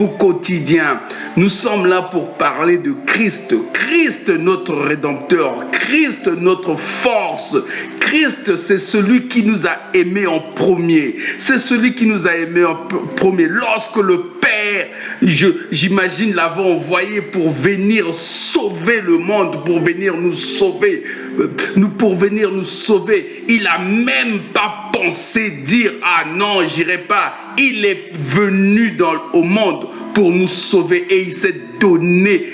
au quotidien. Nous sommes là pour parler de Christ. Christ, notre Rédempteur. Christ, notre force. Christ, c'est celui qui nous a aimés en premier. C'est celui qui nous a aimés en premier. Lorsque le Père, j'imagine, l'avait envoyé pour venir sauver le monde, pour venir nous sauver. Il n'a même pas pensé dire « Ah non, j'irai pas ». Il est venu au monde pour nous sauver et il s'est donné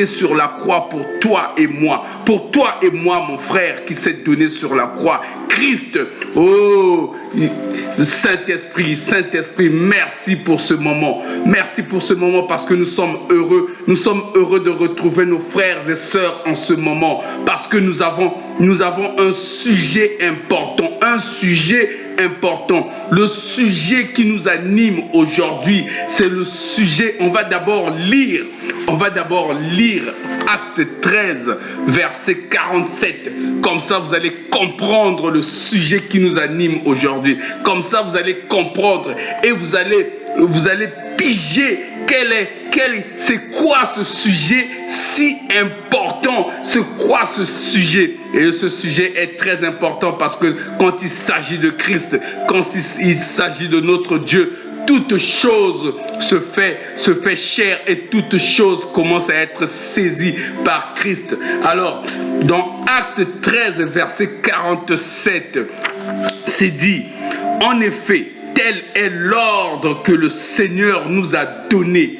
sur la croix pour toi et moi. Pour toi et moi, mon frère, qui s'est donné sur la croix. Christ, oh, Saint-Esprit, merci pour ce moment. Merci pour ce moment parce que nous sommes heureux. Nous sommes heureux de retrouver nos frères et sœurs en ce moment parce que nous avons un sujet important. Le sujet qui nous anime aujourd'hui, c'est le sujet, on va d'abord lire Acte 13, verset 47. Comme ça, vous allez comprendre le sujet qui nous anime aujourd'hui. Comme ça, vous allez comprendre et vous allez piger c'est quoi ce sujet si important, c'est quoi ce sujet. Et ce sujet est très important parce que quand il s'agit de Christ, quand il s'agit de notre Dieu, toute chose se fait chair et toute chose commence à être saisie par Christ. Alors, dans Acte 13, verset 47, c'est dit, en effet, tel est l'ordre que le Seigneur nous a donné.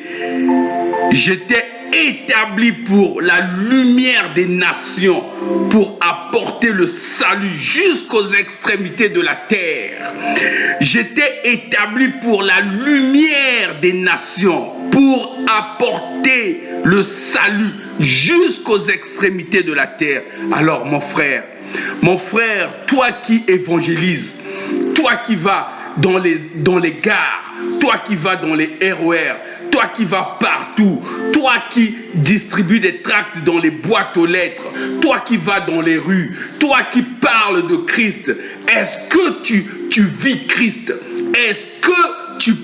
J'étais établi pour la lumière des nations, pour apporter le salut jusqu'aux extrémités de la terre. J'étais établi pour la lumière des nations, pour apporter le salut jusqu'aux extrémités de la terre. Alors mon frère, toi qui évangélises, toi qui vas dans les gares, toi qui vas dans les RER, toi qui vas partout, toi qui distribues des tracts dans les boîtes aux lettres, toi qui vas dans les rues, toi qui parles de Christ, est-ce que tu vis Christ? Est-ce que tu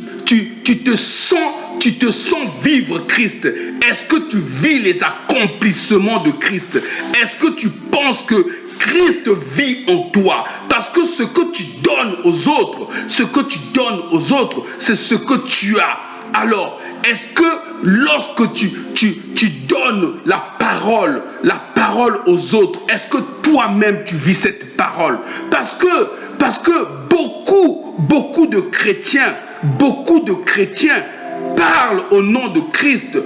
te sens vivre Christ? Est-ce que tu vis les accomplissements de Christ? Est-ce que tu penses que Christ vit en toi? Parce que ce que tu donnes aux autres, c'est ce que tu as. Alors, est-ce que lorsque tu donnes la parole aux autres, est-ce que toi-même tu vis cette parole? Parce que beaucoup de chrétiens parlent au nom de Christ,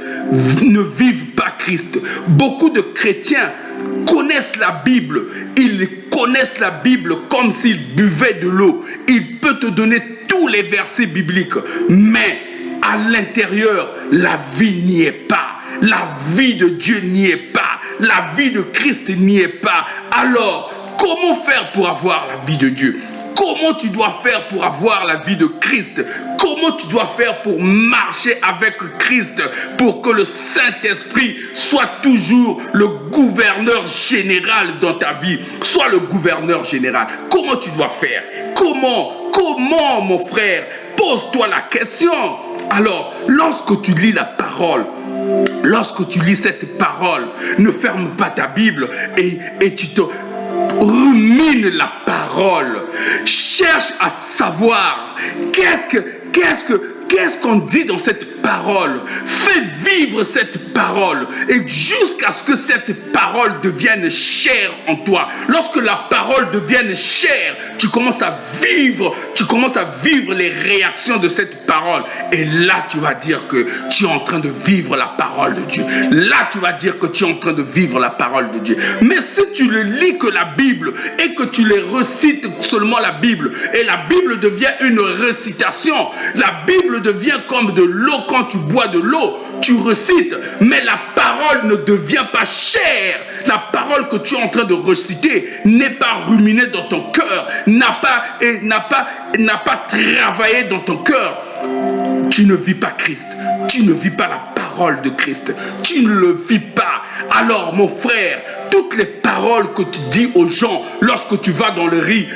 ne vivent pas Christ. Beaucoup de chrétiens connaissent la Bible, ils connaissent la Bible comme s'ils buvaient de l'eau. Il peut te donner tous les versets bibliques, mais à l'intérieur, la vie n'y est pas. La vie de Dieu n'y est pas. La vie de Christ n'y est pas. Alors, comment faire pour avoir la vie de Dieu? Comment tu dois faire pour avoir la vie de Christ? Comment tu dois faire pour marcher avec Christ, pour que le Saint-Esprit soit toujours le gouverneur général dans ta vie? Sois le gouverneur général. Comment tu dois faire? Comment, mon frère? Pose-toi la question. Alors, lorsque tu lis la parole, lorsque tu lis cette parole, ne ferme pas ta Bible et tu te rumine la parole. Cherche à savoir qu'est-ce qu'on dit dans cette parole. Fais vivre cette parole et jusqu'à ce que cette parole devienne chair en toi. Lorsque la parole devienne chair, tu commences à vivre les réactions de cette parole. Et là, tu vas dire que tu es en train de vivre la parole de Dieu. Là, tu vas dire que tu es en train de vivre la parole de Dieu. Mais si tu ne lis que la Bible et que tu les recites seulement la Bible, et la Bible devient une récitation, la Bible devient comme de l'eau. Quand tu bois de l'eau, tu recites, mais la parole ne devient pas chair. La parole que tu es en train de reciter n'est pas ruminée dans ton cœur, n'a pas travaillé dans ton cœur. Tu ne vis pas Christ, tu ne vis pas la parole de Christ, tu ne le vis pas. Alors mon frère, toutes les paroles que tu dis aux gens lorsque tu vas dans les rues,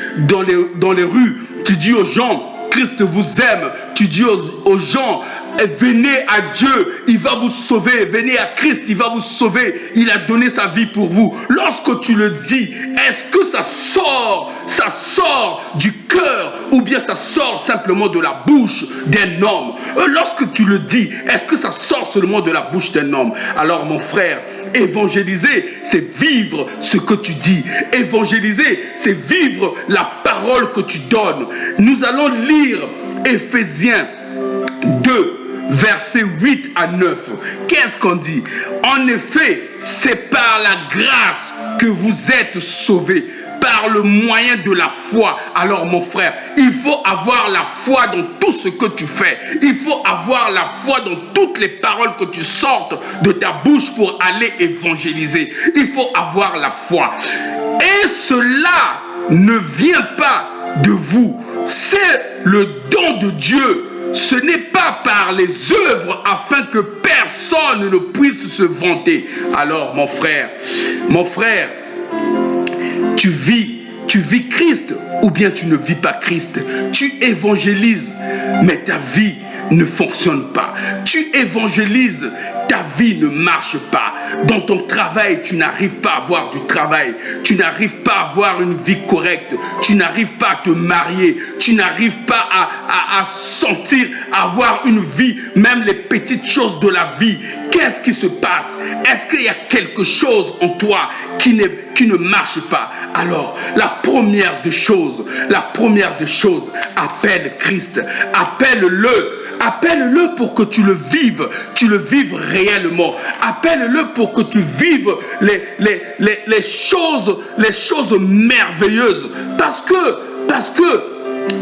tu dis aux gens, Christ vous aime. Tu dis aux gens, venez à Dieu, il va vous sauver. Venez à Christ, il va vous sauver. Il a donné sa vie pour vous. Lorsque tu le dis, est-ce que ça sort du cœur ou bien ça sort simplement de la bouche d'un homme? Lorsque tu le dis, est-ce que ça sort seulement de la bouche d'un homme? Alors mon frère, évangéliser, c'est vivre ce que tu dis. Évangéliser, c'est vivre la parole que tu donnes. Nous allons lire Éphésiens 2, versets 8 à 9. Qu'est-ce qu'on dit? En effet, c'est par la grâce que vous êtes sauvés, par le moyen de la foi. Alors mon frère, il faut avoir la foi dans tout ce que tu fais. Il faut avoir la foi dans toutes les paroles que tu sortes de ta bouche pour aller évangéliser. Il faut avoir la foi. Et cela ne vient pas de vous. C'est le don de Dieu. Ce n'est pas par les œuvres afin que personne ne puisse se vanter. Alors mon frère, tu vis Christ ou bien tu ne vis pas Christ. Tu évangélises, mais ta vie ne fonctionne pas. Tu évangélises, ta vie ne marche pas. Dans ton travail, tu n'arrives pas à avoir du travail. Tu n'arrives pas à avoir une vie correcte. Tu n'arrives pas à te marier. Tu n'arrives pas à sentir, à avoir une vie, même les petites choses de la vie. Qu'est-ce qui se passe? Est-ce qu'il y a quelque chose en toi qui ne marche pas? Alors, la première des choses, appelle Christ. Appelle-le pour que tu le vives réellement. Appelle-le pour que tu vives les choses merveilleuses. Parce que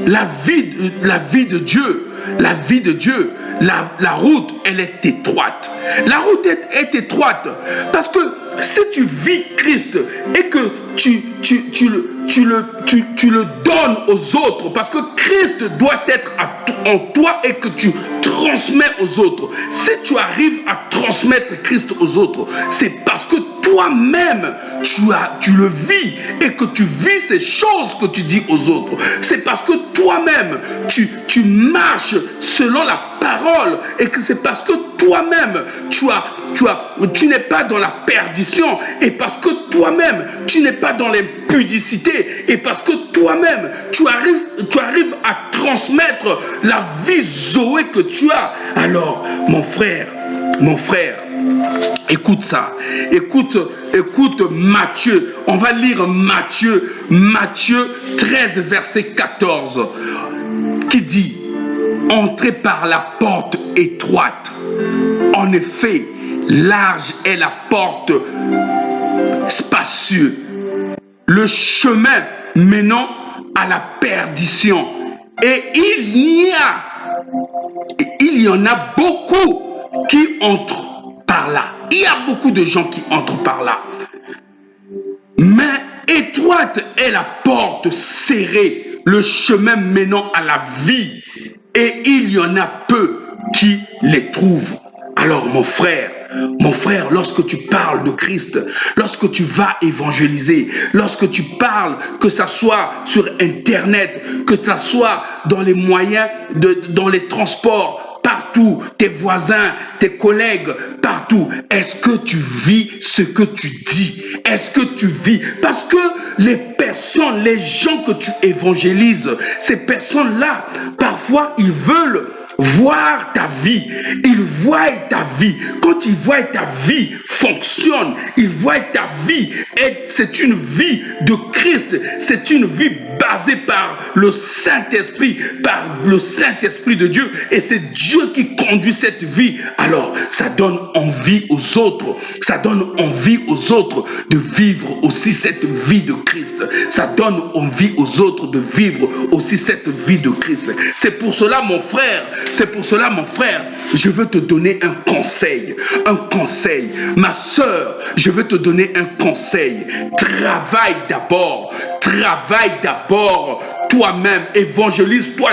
la vie de Dieu, la route, elle est étroite. La route est étroite parce que si tu vis Christ et que tu le donnes aux autres, parce que Christ doit être en toi et que tu transmets aux autres. Si tu arrives à transmettre Christ aux autres, c'est parce que toi-même, tu le vis et que tu vis ces choses que tu dis aux autres. C'est parce que toi-même, tu marches selon la parole et que c'est parce que toi-même, tu n'es pas dans la perdition et parce que toi-même, tu n'es pas dans l'impudicité et parce que toi-même, tu arrives à transmettre la vie Zoé que tu as. Alors, mon frère, écoute ça. Écoute Matthieu. On va lire Matthieu 13, verset 14, qui dit: entrez par la porte étroite. En effet, large est la porte, spacieux le chemin menant à la perdition. Et il y en a beaucoup qui entrent par là. Il y a beaucoup de gens qui entrent par là. Mais étroite est la porte serrée, le chemin menant à la vie. Et il y en a peu qui les trouvent. Alors mon frère, lorsque tu parles de Christ, lorsque tu vas évangéliser, lorsque tu parles, que ça soit sur Internet, que ça soit dans les moyens, dans les transports, partout, tes voisins, tes collègues, partout, est-ce que tu vis ce que tu dis? Est-ce que tu vis? Parce que les personnes, les gens que tu évangélises, ces personnes-là, parfois, ils veulent voir ta vie, ils voient ta vie. Quand ils voient ta vie fonctionne, ils voient ta vie et c'est une vie de Christ, c'est une vie basée par le Saint-Esprit de Dieu, et c'est Dieu qui conduit cette vie. Alors ça donne envie aux autres, de vivre aussi cette vie de Christ. Ça donne envie aux autres de vivre aussi cette vie de Christ. C'est pour cela mon frère, je veux te donner un conseil. Ma sœur, je veux te donner un conseil. Travaille d'abord toi-même. Évangélise-toi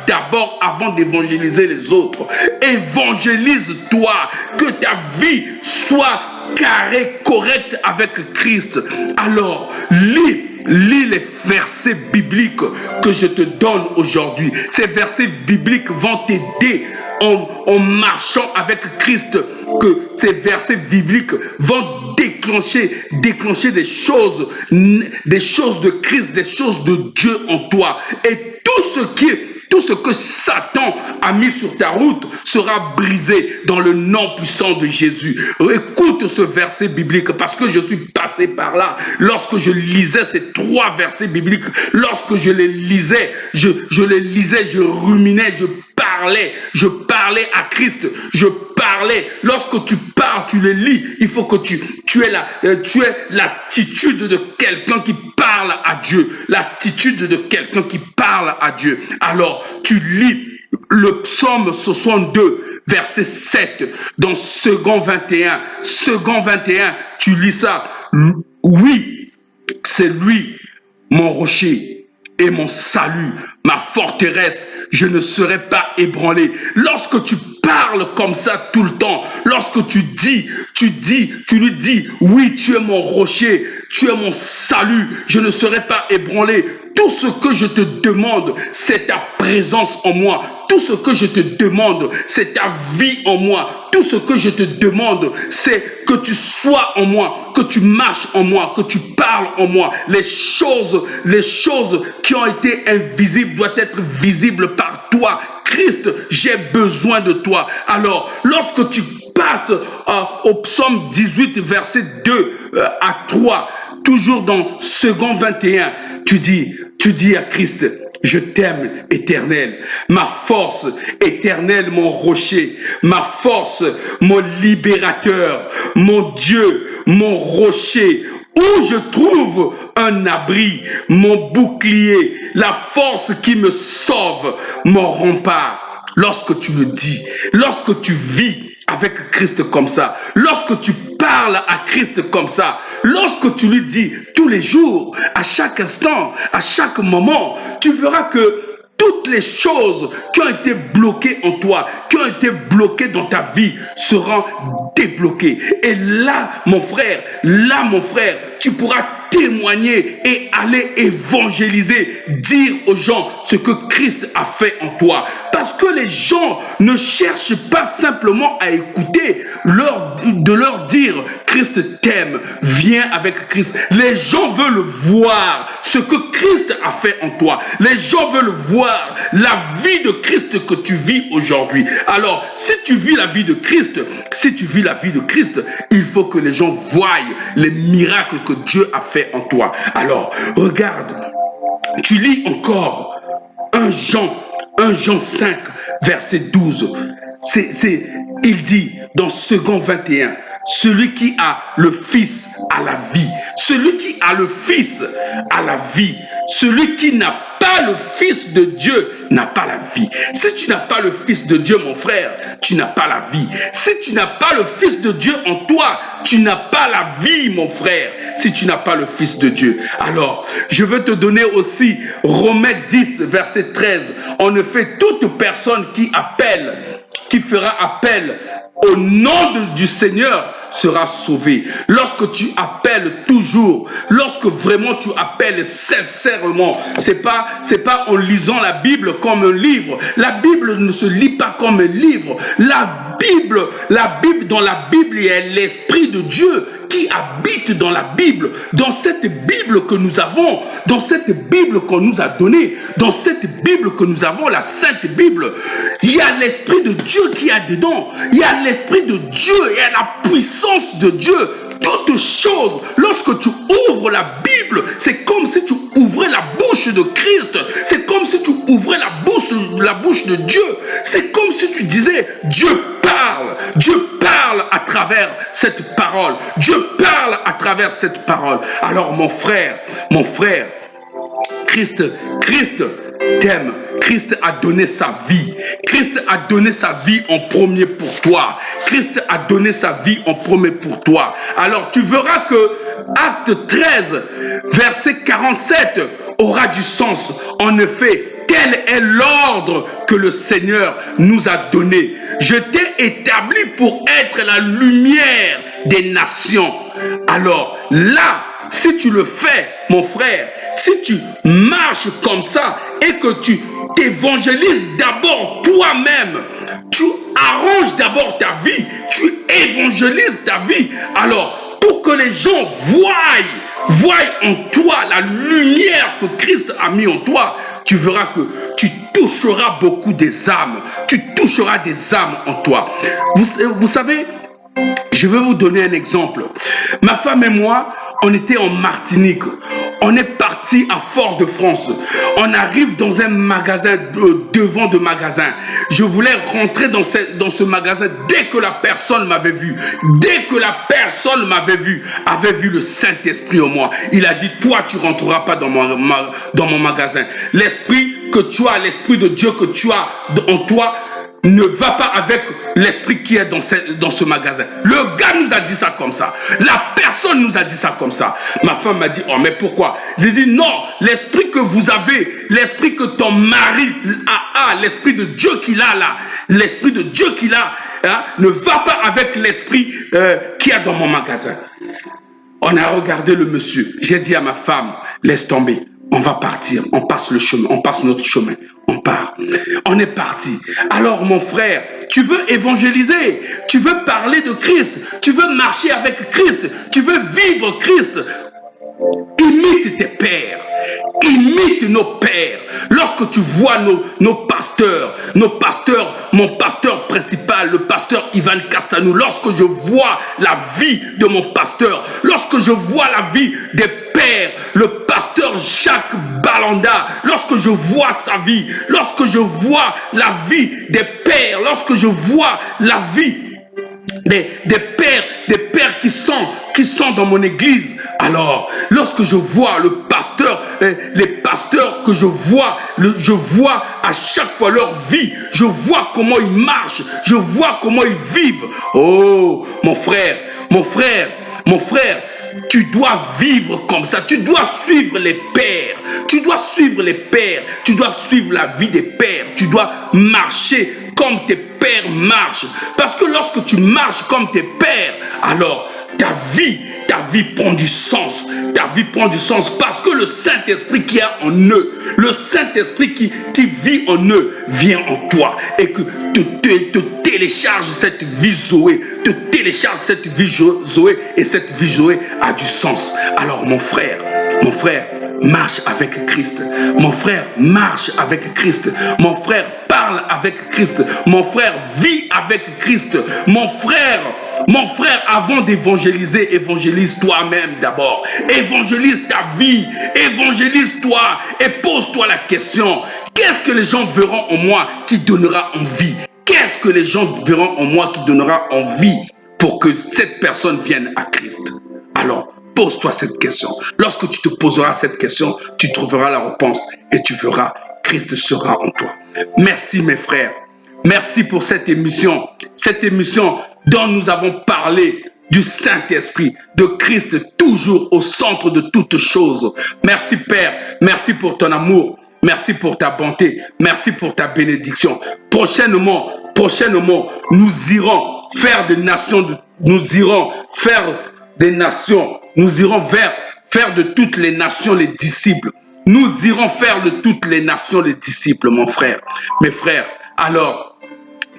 d'abord avant d'évangéliser les autres. Évangélise-toi, que ta vie soit carrée, correcte avec Christ. Alors, lis lis les versets bibliques que je te donne aujourd'hui. Ces versets bibliques vont t'aider en marchant avec Christ, que ces versets bibliques vont déclencher des choses de Christ, des choses de Dieu en toi. Et tout ce que Satan a mis sur ta route sera brisé dans le nom puissant de Jésus. Écoute ce verset biblique parce que je suis passé par là. Lorsque je lisais ces 3 versets bibliques, lorsque je les lisais, je ruminais, je parlais à Christ, je parlais. Lorsque tu parles, tu le lis, il faut que tu aies l'attitude de quelqu'un qui parle à Dieu, l'attitude de quelqu'un qui parle à Dieu. Alors, tu lis le psaume 62, verset 7, dans second 21. Second 21, tu lis ça. Oui, c'est lui, mon rocher et mon salut, ma forteresse, je ne serai pas ébranlé. Lorsque tu parles comme ça tout le temps, lorsque tu lui dis, oui, tu es mon rocher, tu es mon salut, je ne serai pas ébranlé. Tout ce que je te demande, c'est ta présence en moi. Tout ce que je te demande, c'est ta vie en moi. Tout ce que je te demande, c'est que tu sois en moi, que tu marches en moi, que tu parles en moi. Les choses qui ont été invisibles doivent être visibles par toi. Christ, j'ai besoin de toi. Alors, lorsque tu passes au psaume 18, verset 2 à 3, toujours dans second 21, tu dis à Christ, je t'aime, Éternel, ma force, Éternel, mon rocher, ma force, mon libérateur, mon Dieu, mon rocher, où je trouve un abri, mon bouclier, la force qui me sauve, mon rempart. Lorsque tu le dis, lorsque tu vis avec Christ comme ça, lorsque tu parles à Christ comme ça, lorsque tu lui dis tous les jours, à chaque instant, à chaque moment, tu verras que toutes les choses qui ont été bloquées en toi, qui ont été bloquées dans ta vie, seront débloquées. Et là, mon frère, tu pourras témoigner et aller évangéliser, dire aux gens ce que Christ a fait en toi. Parce que les gens ne cherchent pas simplement à écouter, de leur dire Christ t'aime, viens avec Christ. Les gens veulent voir ce que Christ a fait en toi. Les gens veulent voir la vie de Christ que tu vis aujourd'hui. Alors, si tu vis la vie de Christ, il faut que les gens voient les miracles que Dieu a fait en toi. Alors, regarde, tu lis encore 1 Jean 5, verset 12. Il dit dans second 21, celui qui a le Fils a la vie. Celui qui a le Fils a la vie. Celui qui n'a pas le Fils de Dieu n'a pas la vie. Si tu n'as pas le Fils de Dieu, mon frère, tu n'as pas la vie. Si tu n'as pas le Fils de Dieu en toi, tu n'as pas la vie, mon frère. Si tu n'as pas le Fils de Dieu. Alors, je veux te donner aussi Romains 10, verset 13. En effet, toute personne qui fera appel au nom du Seigneur sera sauvé. Lorsque tu appelles toujours, lorsque vraiment tu appelles sincèrement, c'est pas en lisant la Bible comme un livre. La Bible ne se lit pas comme un livre. Dans la Bible, il y a l'Esprit de Dieu qui habite dans la Bible. Dans cette Bible que nous avons, dans cette Bible qu'on nous a donnée, dans cette Bible que nous avons, la Sainte Bible, il y a l'Esprit de Dieu qui est dedans. Il y a l'Esprit de Dieu, il y a la puissance de Dieu. Toutes choses, lorsque tu ouvres la Bible, c'est comme si tu ouvrais la bouche de Christ. C'est comme si tu ouvrais la bouche de Dieu. C'est comme si tu disais, Dieu parle à travers cette parole. Dieu parle à travers cette parole. Alors mon frère, Christ t'aime. Christ a donné sa vie. Christ a donné sa vie en premier pour toi. Christ a donné sa vie en premier pour toi. Alors tu verras que Acte 13, verset 47 aura du sens. En effet, tel est l'ordre que le Seigneur nous a donné. Je t'ai établi pour être la lumière des nations. Alors là, si tu le fais, mon frère, si tu marches comme ça et que tu t'évangélises d'abord toi-même, tu arranges d'abord ta vie, tu évangélises ta vie, alors pour que les gens voient en toi la lumière que Christ a mis en toi, tu verras que tu toucheras beaucoup des âmes, tu toucheras des âmes en toi. Vous savez, je vais vous donner un exemple. Ma femme et moi, on était en Martinique. On est parti à Fort-de-France. On arrive dans un magasin, devant de magasin. Je voulais rentrer dans ce magasin dès que la personne m'avait vu. Dès que la personne m'avait vu le Saint-Esprit en moi. Il a dit, toi, tu ne rentreras pas dans mon magasin. L'esprit que tu as, l'esprit de Dieu que tu as en toi, ne va pas avec l'esprit qui est dans ce magasin. Le gars nous a dit ça comme ça. La personne nous a dit ça comme ça. Ma femme m'a dit, oh mais pourquoi? J'ai dit, non, l'esprit que vous avez, l'esprit que ton mari a, l'esprit de Dieu qu'il a là, l'esprit de Dieu qu'il a, hein, ne va pas avec l'esprit qu'il y a dans mon magasin. On a regardé le monsieur. J'ai dit à ma femme, laisse tomber. On va partir, on passe le chemin, on passe notre chemin, on part. On est parti. Alors mon frère, tu veux évangéliser, tu veux parler de Christ, tu veux marcher avec Christ, tu veux vivre Christ. Imite tes pères, imite nos pères. Lorsque tu vois nos pasteurs, mon pasteur principal, le pasteur Ivan Castanou, lorsque je vois la vie de mon pasteur, lorsque je vois la vie des pères, le pasteur Jacques Balanda, lorsque je vois sa vie, lorsque je vois la vie des pères, lorsque je vois la vie des pères qui sont dans mon église, alors lorsque je vois le pasteur, les pasteurs que je vois à chaque fois leur vie, je vois comment ils marchent, je vois comment ils vivent. Oh mon frère, tu dois vivre comme ça, tu dois suivre les pères, tu dois suivre la vie des pères, tu dois marcher comme tes pères marchent. Parce que lorsque tu marches comme tes pères, alors ta vie prend du sens. Ta vie prend du sens parce que le Saint-Esprit qui est en eux, le Saint-Esprit qui vit en eux, vient en toi et que te télécharge cette vie Zoé, et cette vie Zoé a du sens. Alors mon frère, marche avec Christ. Mon frère, marche avec Christ. Mon frère, parle avec Christ. Mon frère, vis avec Christ. Mon frère, avant d'évangéliser, évangélise toi-même d'abord. Évangélise ta vie. Évangélise-toi et pose-toi la question. Qu'est-ce que les gens verront en moi qui donnera envie? Qu'est-ce que les gens verront en moi qui donnera envie pour que cette personne vienne à Christ? Alors, pose-toi cette question. Lorsque tu te poseras cette question, tu trouveras la réponse et tu verras, Christ sera en toi. Merci mes frères. Merci pour cette émission dont nous avons parlé du Saint-Esprit, de Christ toujours au centre de toutes choses. Merci Père, merci pour ton amour, merci pour ta bonté, merci pour ta bénédiction. Prochainement, nous irons faire des nations, nous irons faire de toutes les nations les disciples. Nous irons faire de toutes les nations les disciples, mon frère. Mes frères, alors,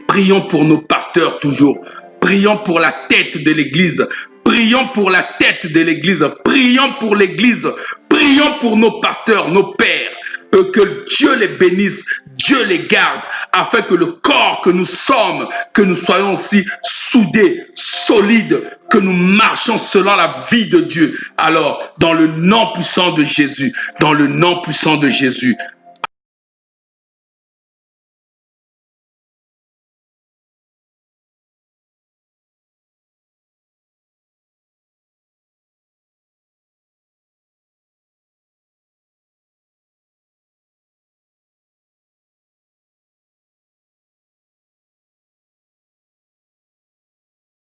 prions pour nos pasteurs toujours. Prions pour la tête de l'Église. Prions pour la tête de l'Église. Prions pour l'Église. Prions pour nos pasteurs, nos pères. Que Dieu les bénisse, Dieu les garde, afin que le corps que nous sommes, que nous soyons aussi soudés, solides, que nous marchions selon la vie de Dieu. Alors, dans le nom puissant de Jésus,